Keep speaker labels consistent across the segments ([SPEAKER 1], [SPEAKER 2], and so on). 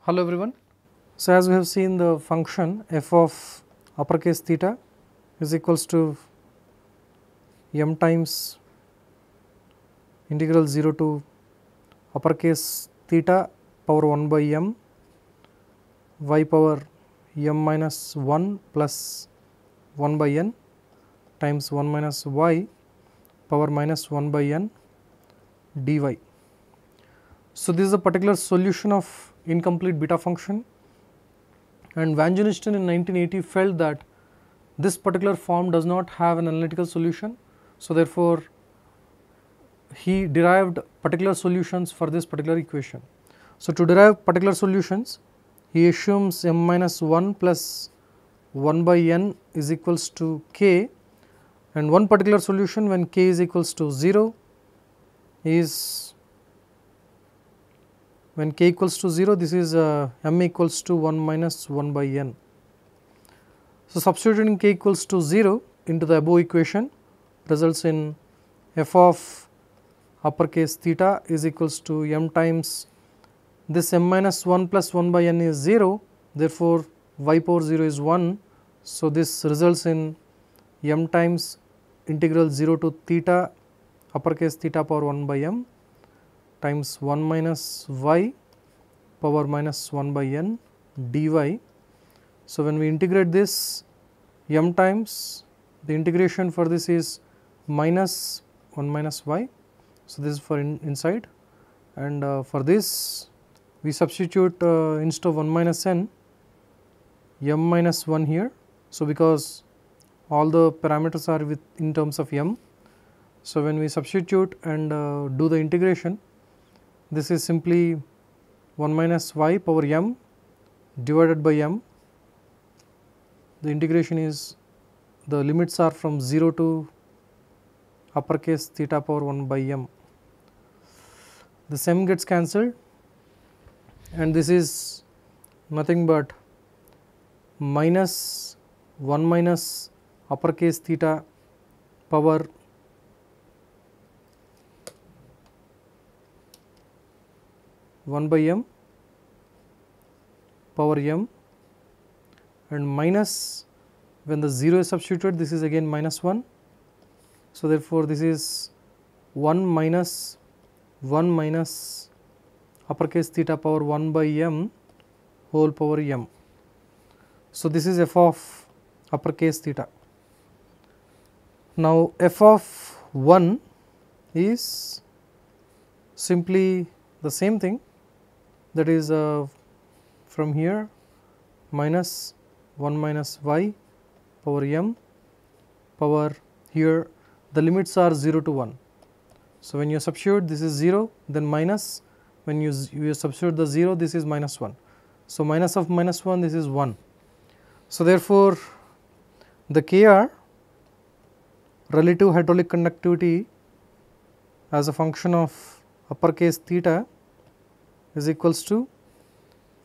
[SPEAKER 1] Hello everyone. So, as we have seen, the function f of uppercase theta is equals to m times integral 0 to uppercase theta power 1 by m y power m minus 1 plus 1 by n times 1 minus y power minus 1 by n dy. So, this is a particular solution of incomplete beta function, and Van Joosten in 1980 felt that this particular form does not have an analytical solution. So, therefore, he derived particular solutions for this particular equation. So, to derive particular solutions, he assumes m minus 1 plus 1 by n is equals to k, and one particular solution when k is equals to 0 is when k equals to 0, this is m equals to 1 minus 1 by n. So, substituting k equals to 0 into the above equation results in f of uppercase theta is equals to m times this m minus 1 plus 1 by n is 0, therefore, y power 0 is 1. So, this results in m times integral 0 to theta uppercase theta power 1 by m times 1 minus y power minus 1 by n dy. So, when we integrate this m times, the integration for this is minus 1 minus y. So, this is for inside, and for this we substitute instead of 1 minus n m minus 1 here. So, because all the parameters are with in terms of m. So, when we substitute and do the integration, this is simply 1 minus y power m divided by m. The integration is, the limits are from 0 to uppercase theta power 1 by m. This m gets cancelled, and this is nothing but minus 1 minus uppercase theta power one by m power m, and minus when the 0 is substituted, this is again minus 1. So, therefore, this is 1 minus uppercase theta power 1 by m whole power m. So, this is f of uppercase theta. Now, f of 1 is simply the same thing, that is from here minus 1 minus y power m power, here the limits are 0 to 1. So, when you substitute, this is 0, then minus, when you substitute the 0, this is minus 1. So, minus of minus 1, this is 1. So, therefore, the Kr relative hydraulic conductivity as a function of uppercase theta is equals to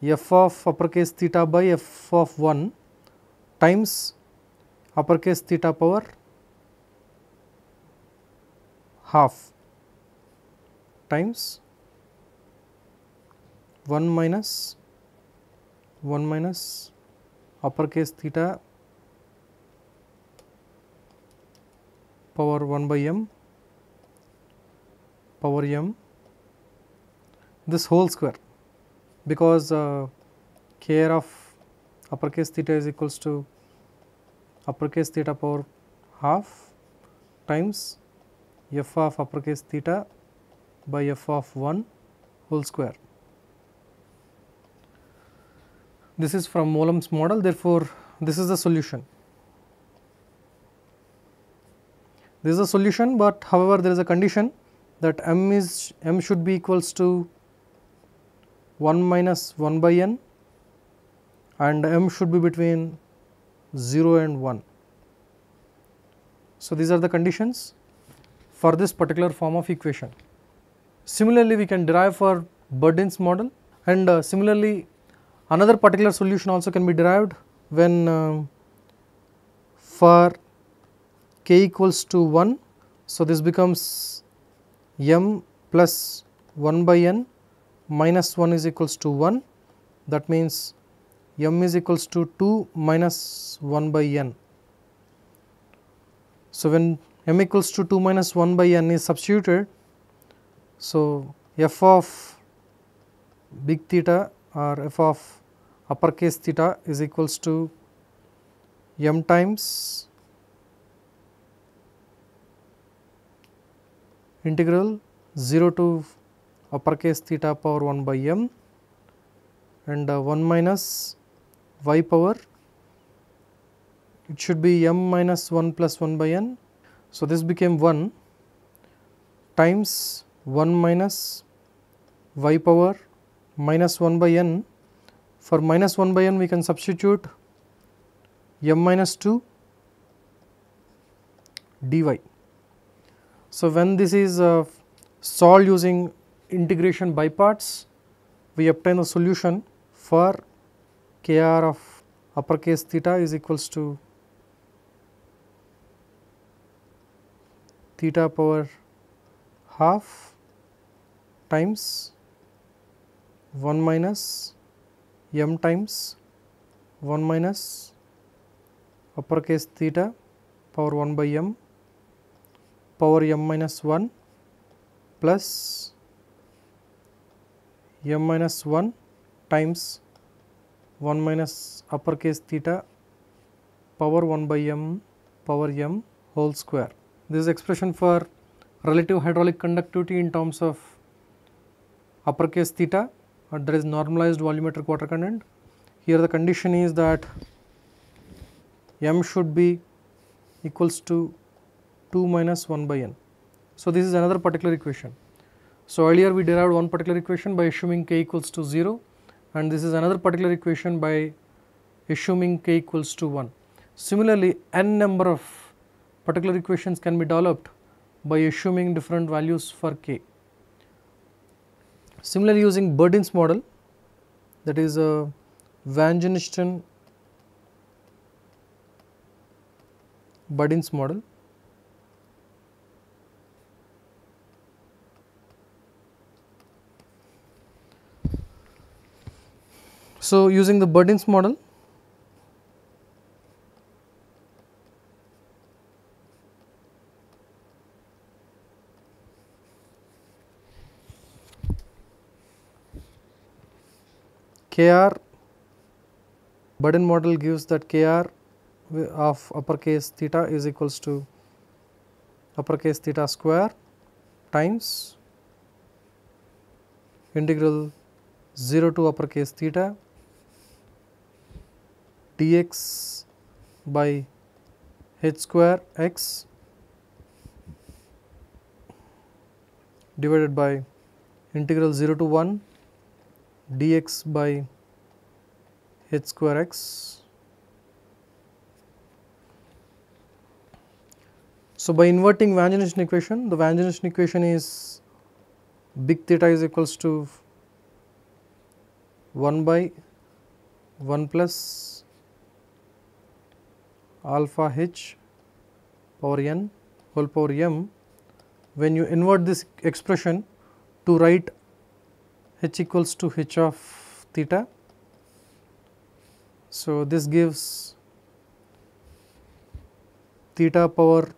[SPEAKER 1] f of uppercase theta by f of 1 times uppercase theta power half times 1 minus uppercase theta power 1 by m power m, this whole square, because Kr of uppercase theta is equals to uppercase theta power half times f of uppercase theta by f of 1 whole square. This is from Moulomb's model, therefore, this is the solution. This is a solution, but however, there is a condition that m should be equals to 1 minus 1 by n, and m should be between 0 and 1. So, these are the conditions for this particular form of equation. Similarly, we can derive for Burdeen's model, and similarly another particular solution also can be derived when for k equals to 1. So, this becomes m plus 1 by n minus 1 is equals to 1, that means m is equals to 2 minus 1 by n. So, when m equals to 2 minus 1 by n is substituted, so f of big theta or f of uppercase theta is equals to m times integral 0 to uppercase theta power 1 by m and 1 minus y power, it should be m minus 1 plus 1 by n. So, this became 1 times 1 minus y power minus 1 by n. For minus 1 by n we can substitute m minus 2 dy. So, when this is solved using integration by parts, we obtain the solution for kr of uppercase theta is equals to theta power half times 1 minus m times 1 minus uppercase theta power 1 by m power m minus 1 plus m minus 1 times 1 minus uppercase theta power 1 by m power m whole square. This is expression for relative hydraulic conductivity in terms of uppercase theta, and there is normalized volumetric water content. Here the condition is that m should be equals to 2 minus 1 by n. So, this is another particular equation. So, earlier we derived one particular equation by assuming k equals to 0, and this is another particular equation by assuming k equals to 1. Similarly, n number of particular equations can be developed by assuming different values for k. Similarly, using Burdyn's model, that is a Van Genesten Burdyn's model. So, using the Burdyn's model, kr, Burdyn model gives that kr of uppercase theta is equals to uppercase theta square times integral 0 to uppercase theta dx by h square x divided by integral 0 to 1 dx by h square x. So, by inverting Van Genesten equation, the Van Genesten equation is big theta is equals to 1 by 1 plus alpha h power n whole power m. When you invert this expression to write h equals to h of theta, so this gives theta power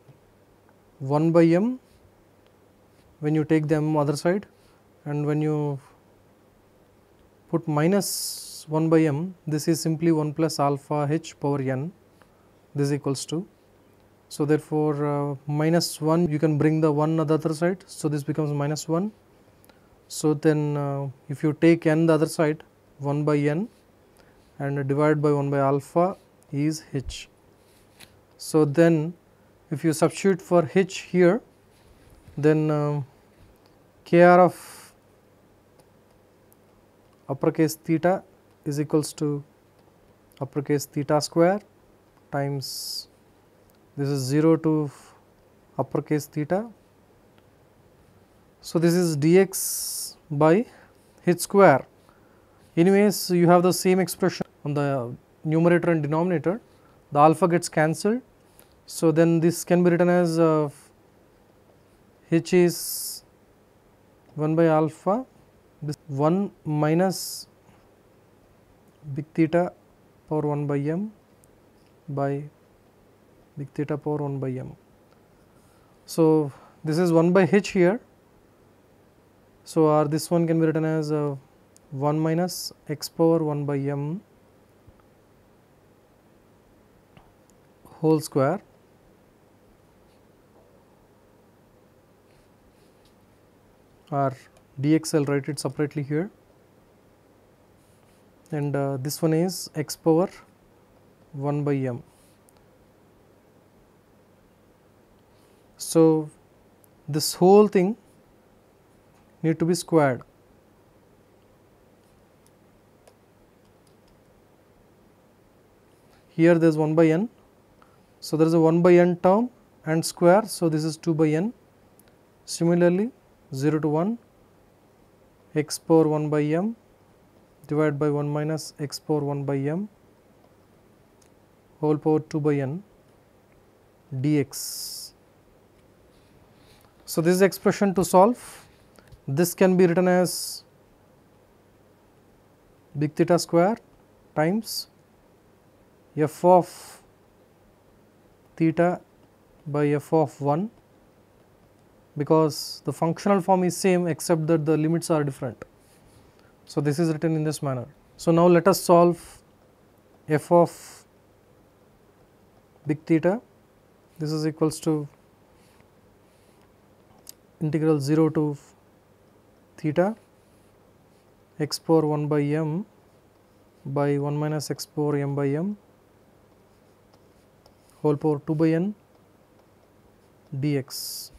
[SPEAKER 1] 1 by m when you take the m other side, and when you put minus 1 by m, this is simply 1 plus alpha h power n, this equals to. So, therefore, minus 1 you can bring the 1 on the other side. So, this becomes minus 1. So, then if you take n the other side, 1 by n and divide by 1 by alpha is h. So, then if you substitute for h here, then kr of uppercase theta is equals to uppercase theta square times this is 0 to uppercase theta. So, this is dx by h square. Anyways, you have the same expression on the numerator and denominator, the alpha gets cancelled. So, then this can be written as h is 1 by alpha, this 1 minus big theta power 1 by m by big theta power 1 by m. So, this is 1 by h here. So, or this one can be written as 1 minus x power 1 by m whole square or dx, I will write it separately here, and this one is x power 1 by m. So, this whole thing need to be squared. Here there is 1 by n. So, there is a 1 by n term and square. So, this is 2 by n. Similarly, 0 to 1 x power 1 by m divided by 1 minus x power 1 by m whole power 2 by n dx. So, this is expression to solve. This can be written as big theta square times f of theta by f of 1, because the functional form is same except that the limits are different. So, this is written in this manner. So, now let us solve f of big theta. This is equals to integral 0 to theta x power 1 by m by 1 minus x power m by m whole power 2 by n dx.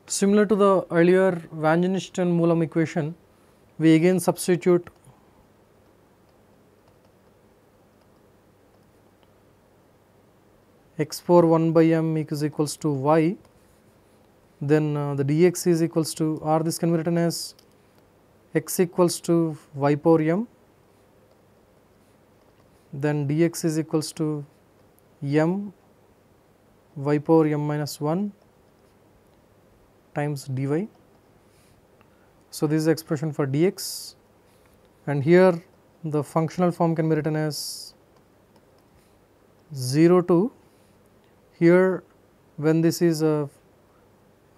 [SPEAKER 1] Similar to the earlier Van Jenisten-Moolam equation, we again substitute x power 1 by m is equals to y, then the dx is equals to, or this can be written as x equals to y power m, then dx is equals to m y power m minus 1 times dy. So, this is the expression for dx, and here the functional form can be written as 0 to, here when this is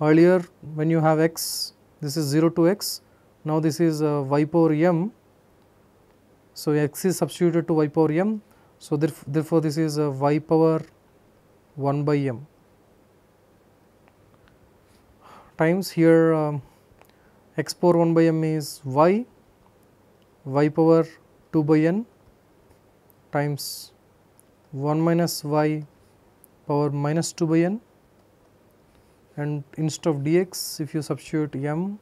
[SPEAKER 1] earlier when you have x, this is 0 to x, now this is y power m. So, x is substituted to y power m. So, therefore, this is y power 1 by m times here x power 1 by m is y power 2 by n times 1 minus y power minus 2 by n, and instead of dx if you substitute m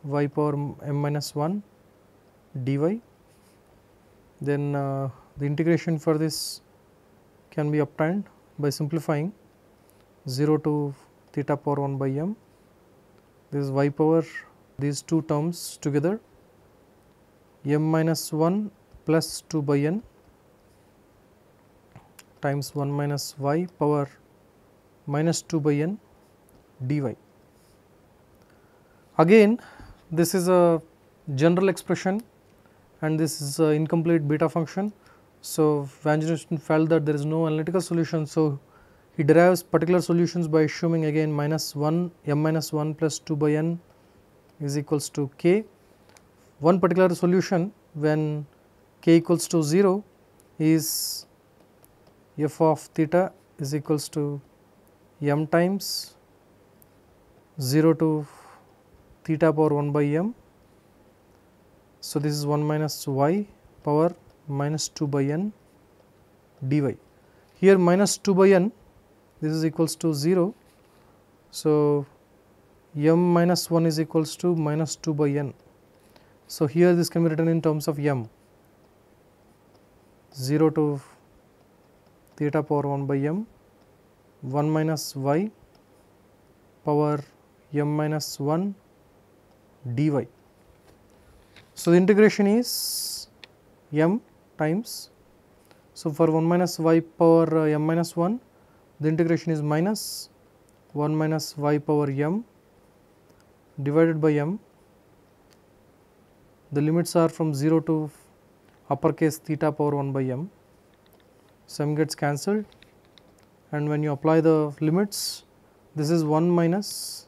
[SPEAKER 1] y power m minus 1 dy, then the integration for this can be obtained by simplifying 0 to theta power 1 by m. This is y power, these two terms together, m minus 1 plus 2 by n times 1 minus y power minus 2 by n dy. Again, this is a general expression and this is an incomplete beta function. So, Van Jenisten felt that there is no analytical solution. So, he derives particular solutions by assuming again minus 1 m minus 1 plus 2 by n is equals to k. One particular solution when k equals to 0 is f of theta is equals to m times 0 to theta power 1 by m. So, this is 1 minus y power minus 2 by n dy. Here minus 2 by n, this is equals to 0. So, m minus 1 is equals to minus 2 by n. So, here this can be written in terms of m 0 to theta power 1 by m 1 minus y power m minus 1 dy. So, the integration is m times. So, for 1 minus y power m minus 1, the integration is minus 1 minus y power m divided by m the limits are from 0 to uppercase theta power 1 by m. So, m gets cancelled, and when you apply the limits, this is 1 minus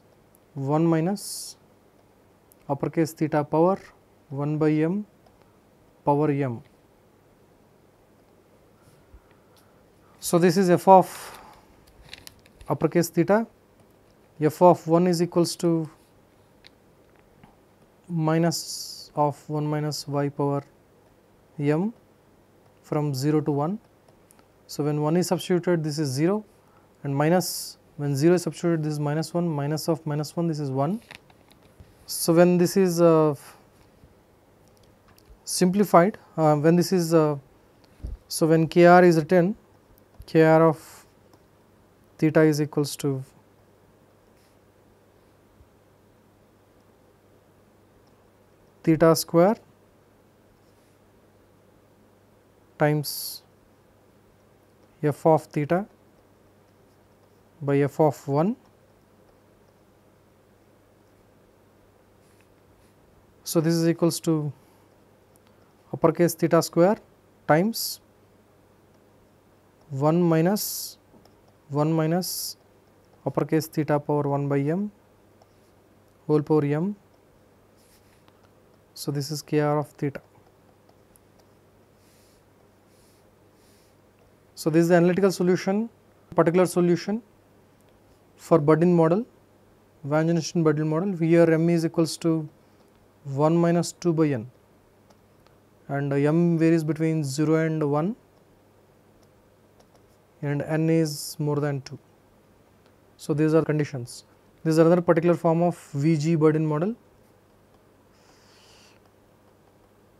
[SPEAKER 1] uppercase theta power 1 by m power m. So, this is f of uppercase theta. F of 1 is equals to minus of 1 minus y power m from 0 to 1. So, when 1 is substituted, this is 0, and minus, when 0 is substituted, this is minus 1, minus of minus 1, this is 1. So, when this is simplified, when this is so when kr is written, kr of theta is equals to theta square times f of theta by f of 1. So, this is equals to uppercase theta square times 1 minus uppercase theta power 1 by m whole power m. So, this is kr of theta. So, this is the analytical solution, particular solution for Budin model, Van Jenisten Budin model. Here m is equals to 1 minus 2 by n, and m varies between 0 and 1, and n is more than 2. So, these are conditions. This is another particular form of VG Budin model.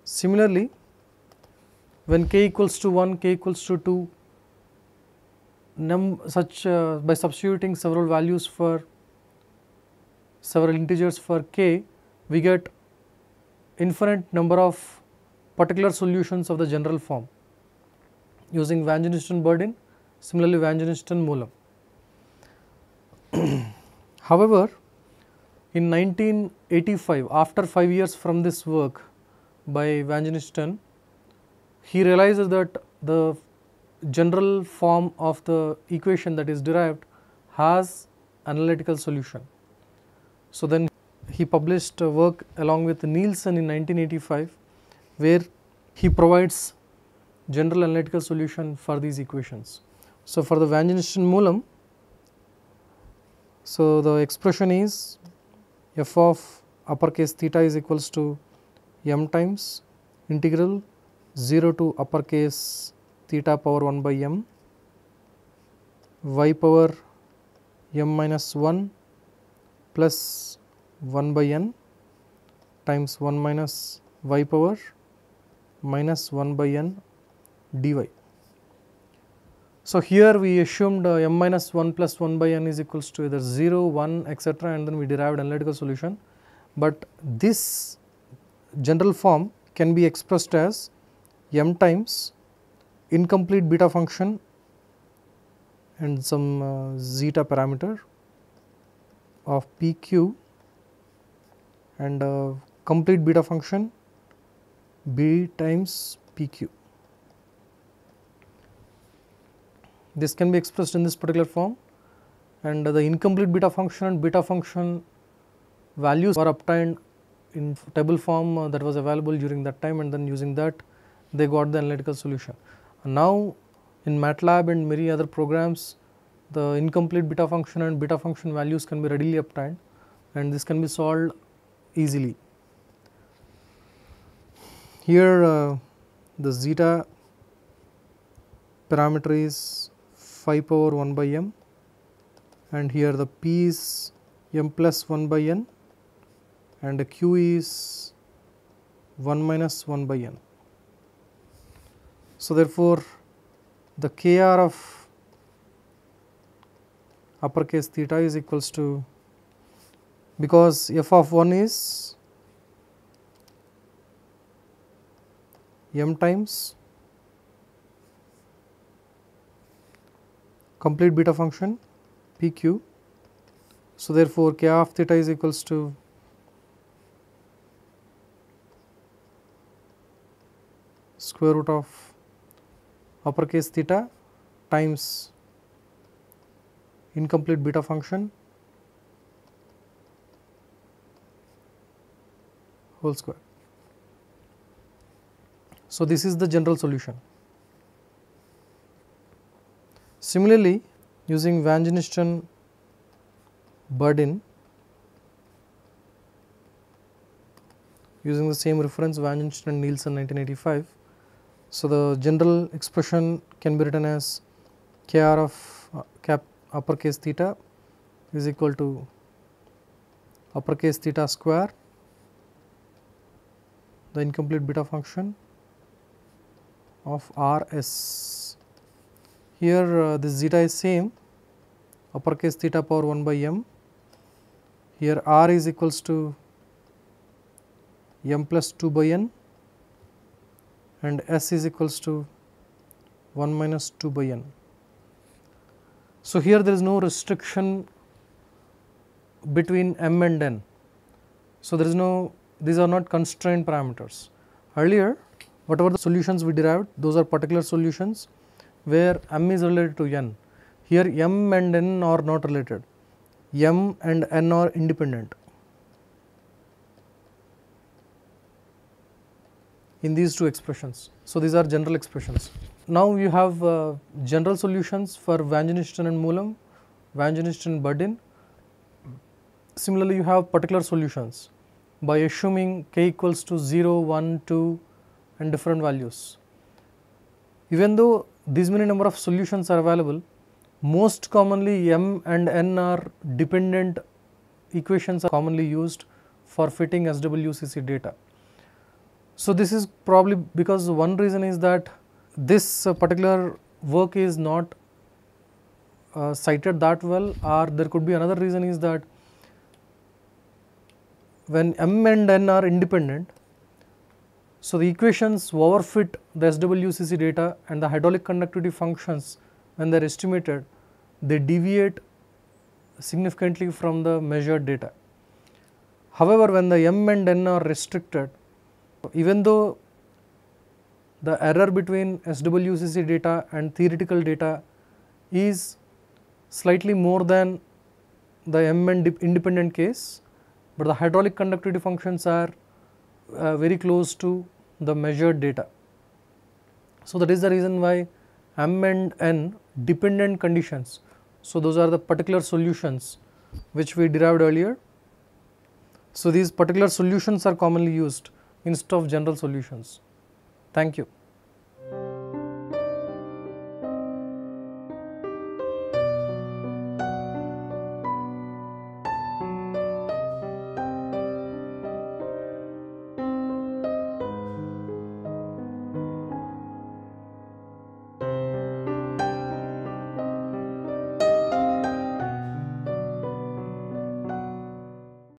[SPEAKER 1] Similarly, when k equals to 1, k equals to 2, by substituting several values for several integers for k, we get infinite number of particular solutions of the general form using Van Jenisten Budin, similarly Van Jenisten Moolam. However, in 1985, after 5 years from this work by Van Jenisten, he realized that the general form of the equation that is derived has analytical solution. So, then he published a work along with Nielsen in 1985, where he provides general analytical solution for these equations. So, for the Van Jenisten Moolam, so the expression is f of uppercase theta is equals to m times integral 0 to uppercase theta power 1 by m y power m minus 1 plus 1 by n times 1 minus y power minus 1 by n dy. So, here we assumed m minus 1 plus 1 by n is equals to either 0, 1, etc., and then we derived analytical solution, but this general form can be expressed as m times incomplete beta function and some zeta parameter of pq and complete beta function b times pq. This can be expressed in this particular form, and the incomplete beta function and beta function values were obtained in table form that was available during that time, and then using that they got the analytical solution. And now in MATLAB and many other programs, the incomplete beta function and beta function values can be readily obtained, and this can be solved easily. Here the zeta parameter is 5 power 1 by m, and here the p is m plus 1 by n, and the q is 1 minus 1 by n. So, therefore, the kr of uppercase theta is equals to, because f of 1 is m times complete beta function pq. So, therefore, k of theta is equals to square root of uppercase theta times incomplete beta function whole square. So, this is the general solution. Similarly, using Van Genesten Burdin, using the same reference Van Genesten Nielsen 1985. So, the general expression can be written as kr of cap uppercase theta is equal to uppercase theta square, the incomplete beta function of R s. Here this zeta is same, uppercase theta power 1 by m. Here R is equals to m plus 2 by n and s is equals to 1 minus 2 by n. So, here there is no restriction between m and n. So, there is no, these are not constrained parameters. Earlier, whatever the solutions we derived, those are particular solutions where m is related to n. Here m and n are not related, m and n are independent in these two expressions. So, these are general expressions. Now, you have general solutions for Van Genesten and Moollem, Van Genesten and Burdin. Similarly, you have particular solutions by assuming k equals to 0, 1, 2 and different values. Even though these many number of solutions are available, most commonly m and n are dependent equations are commonly used for fitting SWCC data. So, this is probably because one reason is that this particular work is not cited that well, or there could be another reason is that when m and n are independent, so the equations overfit the SWCC data and the hydraulic conductivity functions when they are estimated, they deviate significantly from the measured data. However, when the m and n are restricted, even though the error between SWCC data and theoretical data is slightly more than the m and independent case, but the hydraulic conductivity functions are very close to the measured data. So, that is the reason why m and n dependent conditions. So, those are the particular solutions which we derived earlier. So, these particular solutions are commonly used instead of general solutions. Thank you.